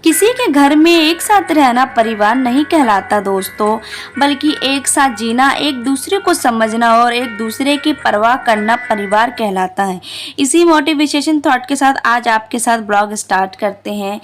किसी के घर में एक साथ रहना परिवार नहीं कहलाता दोस्तों, बल्कि एक साथ जीना, एक दूसरे को समझना और एक दूसरे की परवाह करना परिवार कहलाता है। इसी मोटिवेशन थॉट के साथ आज आपके साथ ब्लॉग स्टार्ट करते हैं।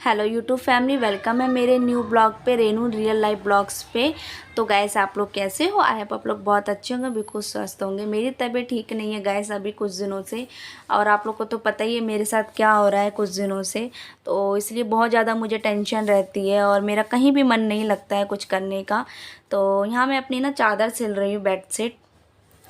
हेलो यूट्यूब फैमिली, वेलकम है मेरे न्यू ब्लॉग पे, रेनू रियल लाइफ ब्लॉग्स पे। तो गैस आप लोग कैसे हो? आई होप आप लोग बहुत अच्छे होंगे, बिल्कुल स्वस्थ होंगे। मेरी तबीयत ठीक नहीं है गैस अभी कुछ दिनों से, और आप लोग को तो पता ही है मेरे साथ क्या हो रहा है कुछ दिनों से। तो इसलिए बहुत ज़्यादा मुझे टेंशन रहती है और मेरा कहीं भी मन नहीं लगता है कुछ करने का। तो यहाँ मैं अपनी ना चादर सिल रही हूँ, बेडशीट,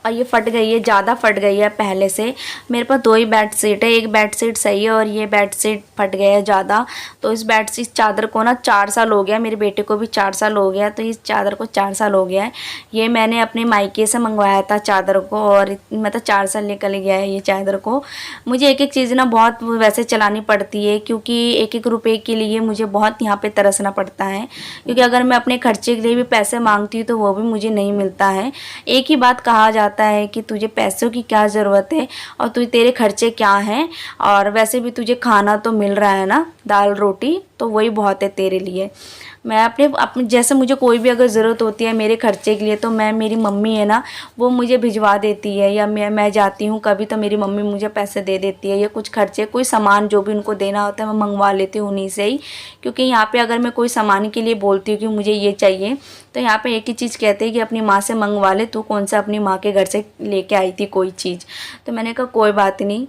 और ये फट गई है, ज़्यादा फट गई है पहले से। मेरे पास दो ही बेडशीट है, एक बेडशीट सही है और ये बेडशीट फट गया है ज़्यादा। तो इस बेडशीट चादर को ना 4 साल हो गया, मेरे बेटे को भी 4 साल हो गया, तो इस चादर को 4 साल हो गया है। ये मैंने अपने मायके से मंगवाया था चादर को, और मतलब 4 साल निकल गया है ये चादर को। मुझे एक एक चीज़ ना बहुत वैसे चलानी पड़ती है, क्योंकि एक एक रुपये के लिए मुझे बहुत यहाँ पर तरसना पड़ता है। क्योंकि अगर मैं अपने खर्चे के लिए भी पैसे मांगती हूँ तो वो भी मुझे नहीं मिलता है। एक ही बात कहा जाता है कि तुझे पैसों की क्या ज़रूरत है और तेरे खर्चे क्या हैं, और वैसे भी तुझे खाना तो मिल रहा है ना, दाल रोटी, तो वही बहुत है तेरे लिए। मैं अपने जैसे मुझे कोई भी अगर ज़रूरत होती है मेरे खर्चे के लिए, तो मेरी मम्मी है ना, वो मुझे भिजवा देती है, या मैं जाती हूँ कभी तो मेरी मम्मी मुझे पैसे दे देती है, या कुछ खर्चे कोई सामान जो भी उनको देना होता है मैं मंगवा लेती हूँ उन्हीं से ही। क्योंकि यहाँ पे अगर मैं कोई सामान के लिए बोलती हूँ कि मुझे ये चाहिए, तो यहाँ पे एक ही चीज़ कहते हैं कि अपनी माँ से मंगवा ले, तू कौन सा अपनी माँ के घर से लेके आई थी कोई चीज़। तो मैंने कहा कोई बात नहीं,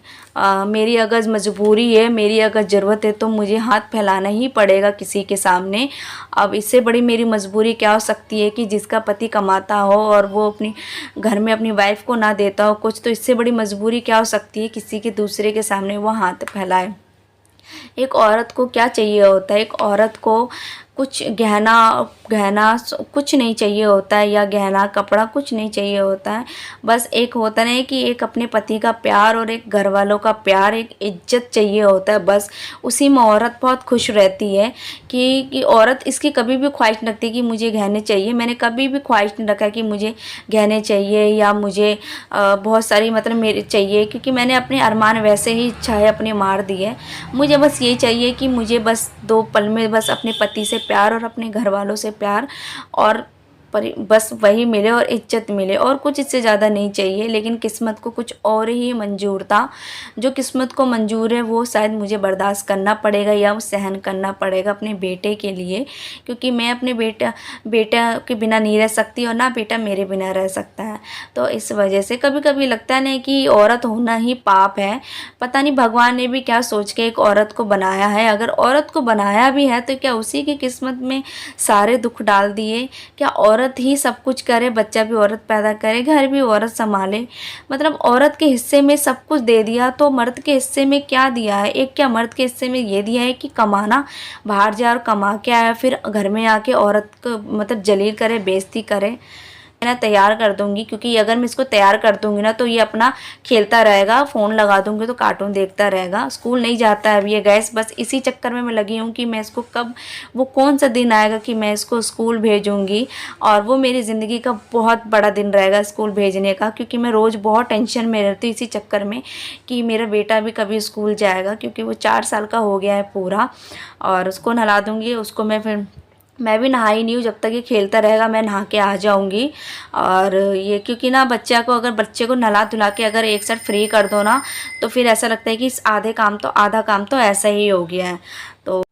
मेरी अगर मजबूरी है, मेरी अगर ज़रूरत है तो मुझे हाथ फैलाना ही पड़ेगा किसी के सामने। अब इससे बड़ी मेरी मजबूरी क्या हो सकती है कि जिसका पति कमाता हो और वो अपनी घर में अपनी वाइफ को ना देता हो कुछ, तो इससे बड़ी मजबूरी क्या हो सकती है किसी के दूसरे के सामने वो हाथ फैलाए। एक औरत को क्या चाहिए होता है? एक औरत को कुछ गहना गहना कुछ नहीं चाहिए होता है, या गहना कपड़ा कुछ नहीं चाहिए होता है। बस एक होता है कि एक अपने पति का प्यार और एक घर वालों का प्यार, एक इज्जत चाहिए होता है। बस उसी में औरत बहुत खुश रहती है कि औरत इसकी कभी भी ख्वाहिश नहीं रखती कि मुझे गहने चाहिए। मैंने कभी भी ख्वाहिश नहीं रखा कि मुझे गहने चाहिए या मुझे बहुत सारी मतलब मेरे चाहिए, क्योंकि मैंने अपने अरमान वैसे ही इच्छाएं अपने मार दी है। मुझे बस ये चाहिए कि मुझे बस 2 पल में बस अपने पति से प्यार और अपने घर वालों से प्यार और बस वही मिले और इज्जत मिले, और कुछ इससे ज़्यादा नहीं चाहिए। लेकिन किस्मत को कुछ और ही मंजूर था। जो किस्मत को मंजूर है वो शायद मुझे बर्दाश्त करना पड़ेगा या सहन करना पड़ेगा अपने बेटे के लिए, क्योंकि मैं अपने बेटा के बिना नहीं रह सकती और ना बेटा मेरे बिना रह सकता है। तो इस वजह से कभी कभी लगता है ना कि औरत होना ही पाप है। पता नहीं भगवान ने भी क्या सोच के एक औरत को बनाया है। अगर औरत को बनाया भी है तो क्या उसी की किस्मत में सारे दुख डाल दिए? क्या औरत ही सब कुछ करे, बच्चा भी औरत पैदा करे, घर भी औरत संभाले, मतलब औरत के हिस्से में सब कुछ दे दिया, तो मर्द के हिस्से में क्या दिया है? एक क्या मर्द के हिस्से में ये दिया है कि कमाना, बाहर जाए और कमा के आया, फिर घर में आके औरत को मतलब जलील करे, बेइज्जती करे। मैं तैयार कर दूंगी, क्योंकि अगर मैं इसको तैयार कर दूंगी ना तो ये अपना खेलता रहेगा, फ़ोन लगा दूंगी तो कार्टून देखता रहेगा। स्कूल नहीं जाता है अभी ये गैस, बस इसी चक्कर में मैं लगी हूँ कि मैं इसको कब, वो कौन सा दिन आएगा कि मैं इसको स्कूल भेजूँगी, और वो मेरी ज़िंदगी का बहुत बड़ा दिन रहेगा स्कूल भेजने का। क्योंकि मैं रोज़ बहुत टेंशन में रहती हूँ इसी चक्कर में कि मेरा बेटा भी कभी स्कूल जाएगा, क्योंकि वो 4 साल का हो गया है पूरा। और उसको नहला दूँगी, उसको मैं भी नहाई नहीं हूँ, जब तक ये खेलता रहेगा मैं नहा के आ जाऊँगी। और ये क्योंकि ना अगर बच्चे को नहला धुला के अगर एक साथ फ्री कर दो ना, तो फिर ऐसा लगता है कि आधा काम तो ऐसा ही हो गया है। तो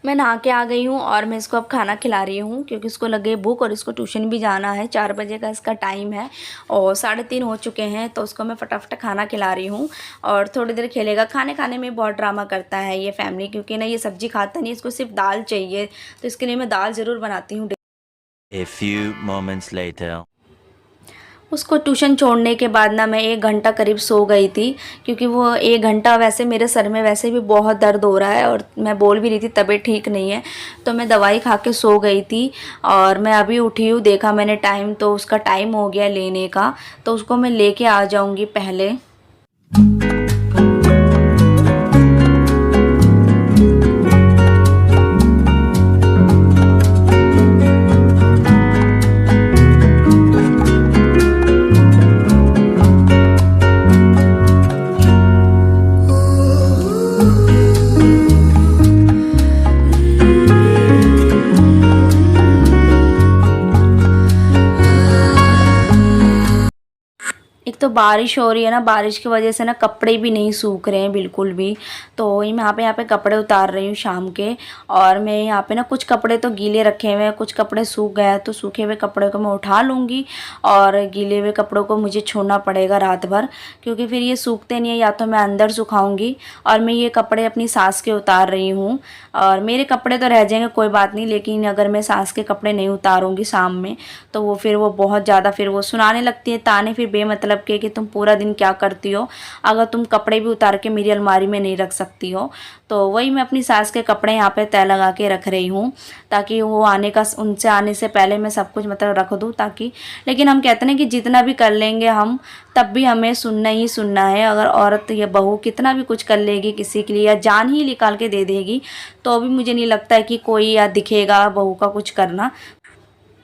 मैं नहा के आ गई हूँ और मैं इसको अब खाना खिला रही हूँ, क्योंकि इसको लगे भूख और इसको ट्यूशन भी जाना है। 4 बजे का इसका टाइम है और 3:30 हो चुके हैं, तो उसको मैं फटाफट खाना खिला रही हूँ और थोड़ी देर खेलेगा। खाने में बहुत ड्रामा करता है ये फैमिली, क्योंकि ना ये सब्जी खाता नहीं, इसको सिर्फ दाल चाहिए, तो इसके लिए मैं दाल ज़रूर बनाती हूँ। A few moments later. उसको ट्यूशन छोड़ने के बाद ना मैं 1 घंटा करीब सो गई थी, क्योंकि वो 1 घंटा वैसे मेरे सर में वैसे भी बहुत दर्द हो रहा है और मैं बोल भी रही थी तबीयत ठीक नहीं है, तो मैं दवाई खा के सो गई थी। और मैं अभी उठी हूँ, देखा मैंने टाइम, तो उसका टाइम हो गया लेने का, तो उसको मैं लेके आ जाऊँगी पहले। बारिश हो रही है ना, बारिश की वजह से ना कपड़े भी नहीं सूख रहे हैं बिल्कुल भी। तो ये मैं यहाँ पे कपड़े उतार रही हूँ शाम के। और मैं यहाँ पे ना कुछ कपड़े तो गीले रखे हुए हैं, कुछ कपड़े सूख गए हैं, तो सूखे हुए कपड़े को मैं उठा लूँगी और गीले हुए कपड़ों को मुझे छोड़ना पड़ेगा रात भर, क्योंकि फिर ये सूखते नहीं है। या तो मैं अंदर सुखाऊँगी। और मैं ये कपड़े अपनी सास के उतार रही हूँ। और मेरे कपड़े तो रह जाएंगे कोई बात नहीं, लेकिन अगर मैं सास के कपड़े नहीं उतारूँगी शाम में तो वो फिर वो बहुत ज़्यादा फिर वो सुनाने लगती है ताने, फिर बेमतलब के कि तुम पूरा दिन क्या करती हो, अगर तुम कपड़े भी उतार के मेरी अलमारी में नहीं रख सकती हो। तो वही मैं अपनी सास के कपड़े यहाँ पे तय लगा के रख रही हूँ, ताकि वो उनसे आने से पहले मैं सब कुछ मतलब रख दूँ ताकि। लेकिन हम कहते हैं कि जितना भी कर लेंगे हम, तब भी हमें सुनना ही सुनना है। अगर औरत या बहू कितना भी कुछ कर लेगी किसी के लिए या जान ही निकाल के दे देगी, तो भी मुझे नहीं लगता है कि कोई या दिखेगा बहू का कुछ करना।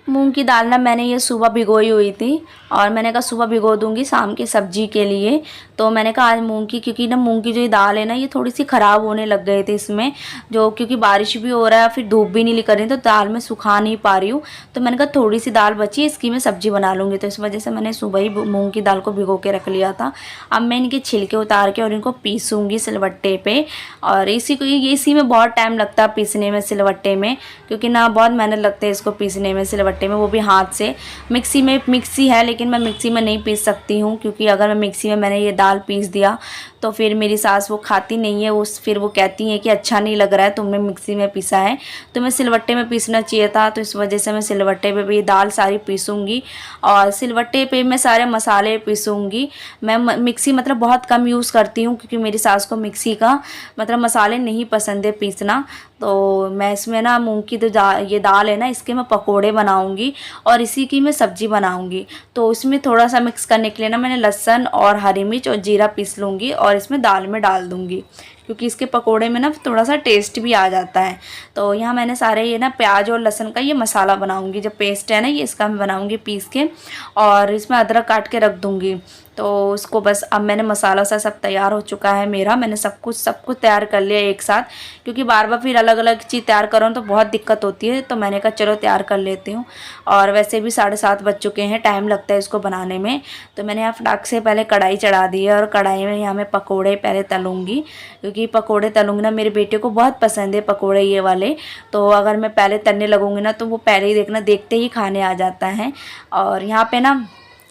मूंग की दाल ना मैंने ये सुबह भिगोई हुई थी, और मैंने कहा सुबह भिगो दूंगी शाम की सब्जी के लिए। तो मैंने कहा आज मूंग की, क्योंकि ना मूंग की जो ये दाल है ना ये थोड़ी सी ख़राब होने लग गए थे इसमें, जो क्योंकि बारिश भी हो रहा है फिर धूप भी नहीं निकल रही, तो दाल में सुखा नहीं पा रही हूँ। तो मैंने कहा थोड़ी सी दाल बची है, इसकी मैं सब्जी बना लूँगी। तो इस वजह से मैंने सुबह ही मूँग की दाल को भिगो के रख लिया था। अब मैं इनके छिलके उतार के और इनको पीसूँगी सिलबट्टे पर। और इसी में बहुत टाइम लगता है पीसने में सिलबट्टे में, क्योंकि ना बहुत मेहनत लगती है इसको पीसने में सिलबट्टे में, वो भी हाथ से। मिक्सी है लेकिन मैं मिक्सी में नहीं पीस सकती हूँ, क्योंकि अगर मैं मिक्सी में मैंने ये दाल पीस दिया तो फिर मेरी सास वो खाती नहीं है, फिर वो कहती है कि अच्छा नहीं लग रहा है तुमने मिक्सी में पीसा है। तो मैं सिलबट्टे में पीसना चाहिए था, तो इस वजह से मैं सिलबट्टे पे भी दाल सारी पीसूँगी। और सिलबट्टे पे मैं सारे मसाले पीसूँगी। मैं मिक्सी मतलब बहुत कम यूज़ करती हूँ, क्योंकि मेरी सास को मिक्सी का मतलब मसाले नहीं पसंद है पीसना। तो मैं इसमें ना मूंग की ये दाल है ना, इसके मैं पकोड़े बनाऊंगी और इसी की मैं सब्जी बनाऊंगी। तो इसमें थोड़ा सा मिक्स करने के लिए ना मैंने लहसुन और हरी मिर्च और जीरा पीस लूँगी और इसमें दाल में डाल दूँगी, क्योंकि इसके पकोड़े में ना थोड़ा सा टेस्ट भी आ जाता है। तो यहाँ मैंने सारे ये ना प्याज और लहसुन का ये मसाला बनाऊंगी, जो पेस्ट है ना ये इसका मैं बनाऊंगी पीस के, और इसमें अदरक काट के रख दूँगी। तो उसको बस अब मैंने मसाला सा सब तैयार हो चुका है मेरा, मैंने सब कुछ तैयार कर लिया एक साथ, क्योंकि बार बार फिर अलग अलग चीज़ तैयार करूँ तो बहुत दिक्कत होती है। तो मैंने कहा चलो तैयार कर लेती हूँ। और वैसे भी 7:30 बज चुके हैं, टाइम लगता है इसको बनाने में। तो मैंने यहाँ फटाक से पहले कढ़ाई चढ़ा दी है, और कढ़ाई में यहाँ मैं पकोड़े पहले तलूँगी, क्योंकि पकोड़े तलूँगी ना मेरे बेटे को बहुत पसंद है पकोड़े ये वाले। तो अगर मैं पहले तलने लगूँगी ना तो वो पहले ही देखते ही खाने आ जाता है। और यहाँ पे ना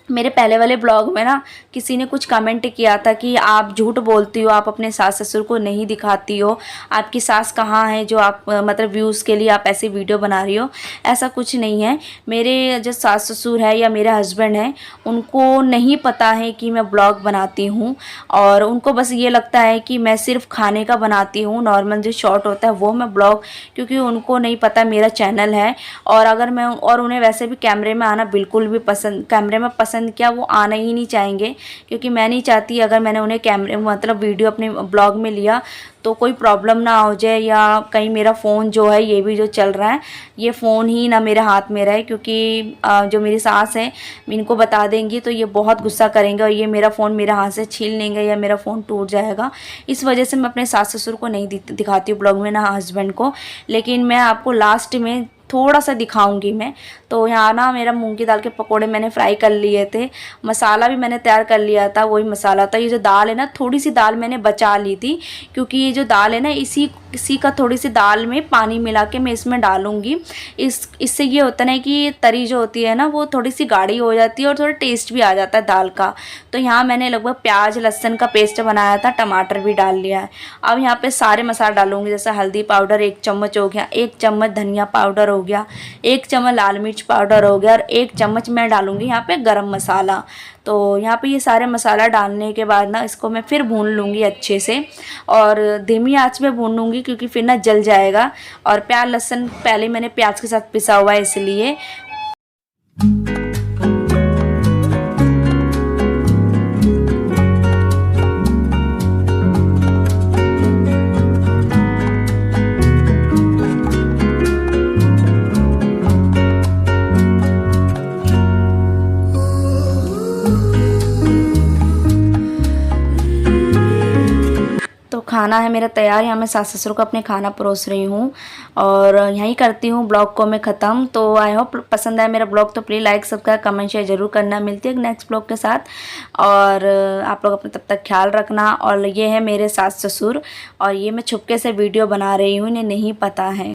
मेरे पहले वाले ब्लॉग में ना किसी ने कुछ कमेंट किया था कि आप झूठ बोलती हो, आप अपने सास ससुर को नहीं दिखाती हो, आपकी सास कहाँ है जो आप मतलब व्यूज़ के लिए आप ऐसी वीडियो बना रही हो। ऐसा कुछ नहीं है। मेरे जो सास ससुर है या मेरे हस्बैंड हैं, उनको नहीं पता है कि मैं ब्लॉग बनाती हूँ, और उनको बस ये लगता है कि मैं सिर्फ खाने का बनाती हूँ, नॉर्मल जो शॉर्ट होता है वो मैं ब्लॉग, क्योंकि उनको नहीं पता मेरा चैनल है। और उन्हें वैसे भी कैमरे में आना बिल्कुल भी कैमरे में पसंद क्या, वो आना ही नहीं चाहेंगे, क्योंकि मैं नहीं चाहती अगर मैंने उन्हें कैमरे मतलब वीडियो अपने ब्लॉग में लिया तो कोई प्रॉब्लम ना हो जाए, या कहीं मेरा फ़ोन जो है ये भी जो चल रहा है ये फ़ोन ही ना मेरे हाथ में रहे। क्योंकि जो मेरी सास है इनको बता देंगी तो ये बहुत गुस्सा करेंगे और ये मेरा फ़ोन मेरे हाथ से छीन लेंगे या मेरा फ़ोन टूट जाएगा। इस वजह से मैं अपने सास ससुर को नहीं दिखाती हूँ ब्लॉग में, ना हस्बैंड को। लेकिन मैं आपको लास्ट में थोड़ा सा दिखाऊंगी मैं। तो यहाँ ना मेरा मूंग की दाल के पकोड़े मैंने फ्राई कर लिए थे, मसाला भी मैंने तैयार कर लिया था, वही मसाला था। ये जो दाल है ना, थोड़ी सी दाल मैंने बचा ली थी, क्योंकि ये जो दाल है ना इसी का थोड़ी सी दाल में पानी मिला के मैं इसमें डालूंगी। इससे ये होता है ना कि तरी जो होती है ना वो थोड़ी सी गाढ़ी हो जाती है और थोड़ा टेस्ट भी आ जाता है दाल का। तो यहाँ मैंने लगभग प्याज लहसुन का पेस्ट बनाया था, टमाटर भी डाल लिया है। अब यहाँ पे सारे मसाले डालूंगी, जैसे हल्दी पाउडर 1 चम्मच हो गया, 1 चम्मच धनिया पाउडर हो गया, 1 चम्मच लाल मिर्च पाउडर हो गया, और 1 चम्मच मैं डालूंगी यहाँ पे गरम मसाला। तो यहाँ पे ये सारे मसाला डालने के बाद ना इसको मैं फिर भून लूँगी अच्छे से, और धीमी आंच में भून लूँगी, क्योंकि फिर ना जल जाएगा। और प्याज लहसुन पहले मैंने प्याज के साथ पिसा हुआ है इसलिए। खाना है मेरा तैयार। यहाँ मैं सास ससुर को अपने खाना परोस रही हूँ और यहीं करती हूँ ब्लॉग को मैं ख़त्म। तो आई होप पसंद आया मेरा ब्लॉग, तो please like subscribe comment share ज़रूर करना। मिलती है नेक्स्ट ब्लॉग के साथ और आप लोग अपना तब तक ख्याल रखना। और ये है मेरे सास ससुर और ये मैं छुपके से वीडियो बना रही हूँ, इन्हें नहीं पता है।